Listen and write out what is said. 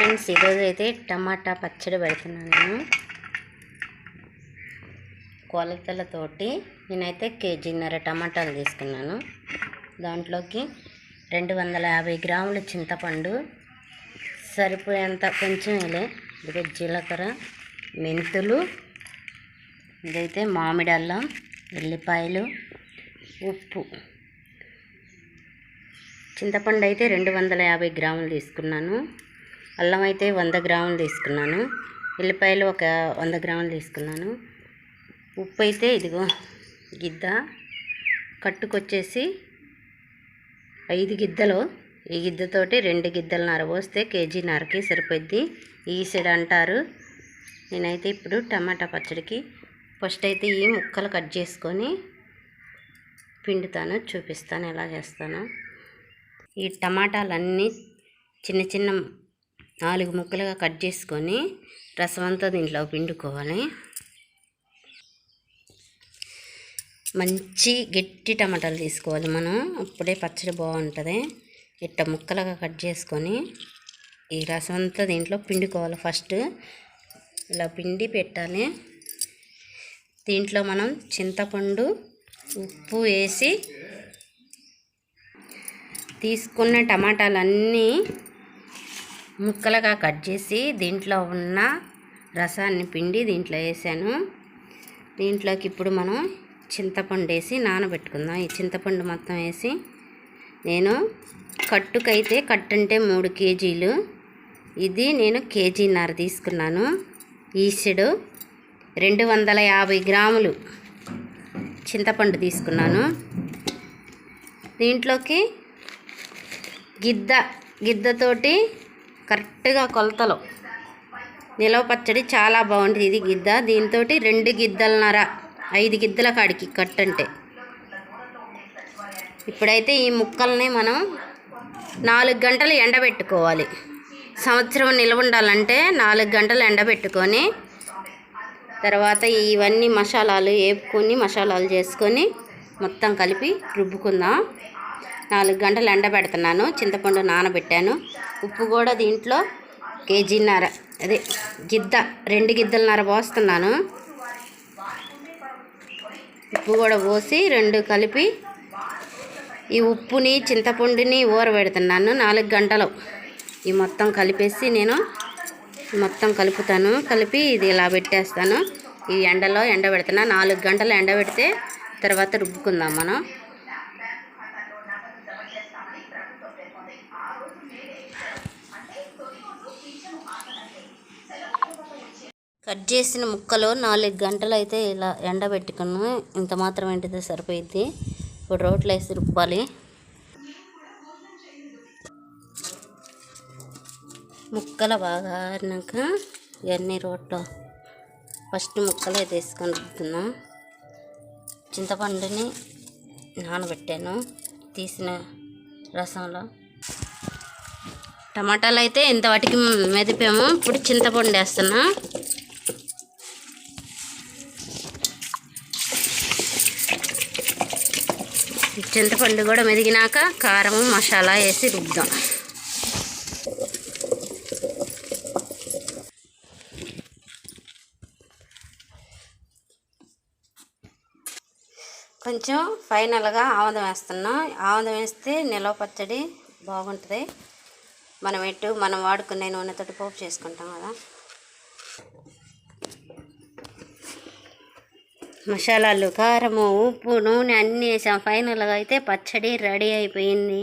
Friends, ఈరోజు అయితే టమాటా పచ్చడి పెడుతున్నాను నేను కొలతలతోటి. నేనైతే కేజీన్నర టమాటాలు తీసుకున్నాను. దాంట్లోకి 250 గ్రాముల చింతపండు, సరిపోయేంత కొంచెం ఇదిగో జీలకర్ర, మెంతులు, ఇదైతే మామిడి అల్లం, ఎల్లిపాయలు, ఉప్పు. చింతపండు అయితే 250 గ్రాములు తీసుకున్నాను. అల్లం అయితే 100 గ్రాములు తీసుకున్నాను. ఎల్లిపాయలు ఒక 100 గ్రాములు తీసుకున్నాను. ఉప్పు అయితే ఇదిగో గిద్ద కట్టుకొచ్చేసి 5 గిద్దలు. ఈ గిద్దతోటి 2 గిద్దలన్నర పోస్తే కేజీన్నరకి సరిపోద్ది. ఈసెడ్ అంటారు. నేనైతే ఇప్పుడు టమాటా పచ్చడికి ఫస్ట్ అయితే ఈ ముక్కలు కట్ చేసుకొని పిండుతాను, చూపిస్తాను ఎలా చేస్తాను. ఈ టమాటాలన్నీ చిన్న చిన్న 4 ముక్కలుగా కట్ చేసుకొని రసం అంతా దీంట్లో పిండుకోవాలి. మంచి గట్టి టమాటాలు తీసుకోవాలి మనం, అప్పుడే పచ్చడి బాగుంటుంది. ఇట్ట ముక్కలుగా కట్ చేసుకొని ఈ రసం అంతా దీంట్లో పిండుకోవాలి. ఫస్ట్ ఇలా పిండి పెట్టాలి. దీంట్లో మనం చింతపండు, ఉప్పు వేసి తీసుకున్న టమాటాలన్నీ ముక్కలుగా కట్ చేసి దీంట్లో ఉన్న రసాన్ని పిండి దీంట్లో వేసాను. దీంట్లోకి ఇప్పుడు మనం చింతపండు వేసి నానబెట్టుకుందాం. ఈ చింతపండు మొత్తం వేసి నేను కట్టుకైతే కట్టంటే 3 కేజీలు, ఇది నేను కేజీన్నర తీసుకున్నాను. ఈసెడు 250 గ్రాములు చింతపండు తీసుకున్నాను. దీంట్లోకి గిద్దతోటి కరెక్ట్గా కొలతలు నిలవ పచ్చడి చాలా బాగుంటుంది. ఇది గిద్ద, దీంతో 2 గిద్దలన్నర 5 గిద్దల కాడికి కట్టంటే. ఇప్పుడైతే ఈ ముక్కల్ని మనం 4 గంటలు ఎండబెట్టుకోవాలి. సంవత్సరం నిల్వ ఉండాలంటే 4 గంటలు ఎండబెట్టుకొని తర్వాత ఇవన్నీ మసాలాలు వేపుకొని మసాలాలు చేసుకొని మొత్తం కలిపి రుబ్బుకుందాం. 4 గంటలు ఎండబెడుతున్నాను. చింతపండు నానబెట్టాను. ఉప్పు కూడా దీంట్లో కేజీన్నర, అదే 2 గిద్దలన్నర పోస్తున్నాను. ఉప్పు కూడా పోసి 2 కలిపి ఈ ఉప్పుని చింతపండుని ఊరబెడుతున్నాను 4 గంటలు. ఈ మొత్తం కలిపేసి నేను మొత్తం కలుపుతాను. కలిపి ఇది ఇలా పెట్టేస్తాను. ఈ ఎండలో ఎండబెడుతున్నా. 4 గంటలు ఎండబెడితే తర్వాత రుబ్బుకుందాం మనం. కట్ చేసిన ముక్కలు 4 గంటలు అయితే ఇలా ఎండబెట్టుకున్నాను. ఇంత మాత్రం ఎండితే సరిపోయిద్ది. ఇప్పుడు రోట్లో వేసి రుబ్బాలి. ముక్కలు బాగా ఆరినాక ఇవన్నీ రోట్లో ఫస్ట్ ముక్కలు అయితే వేసుకొని రుబ్బుతున్నాం. చింతపండుని నానబెట్టాను తీసిన రసంలో. టమాటాలు అయితే ఇంతవాటికి మెదిపాము. ఇప్పుడు చింతపండు వేస్తున్నా. చింతపండు కూడా మెదిగినాక కారం మసాలా వేసి రుద్దాం. కొంచెం ఫైనల్గా ఆముదం వేస్తున్నాం. ఆముదం వేస్తే నిలవ పచ్చడి బాగుంటుంది. మనం వాడుకునే నూనెతోటి పోపు చేసుకుంటాం కదా. మసాలాలు, కారము, ఉప్పు, నూనె అన్నీ వేసాం. ఫైనల్గా అయితే పచ్చడి రెడీ అయిపోయింది.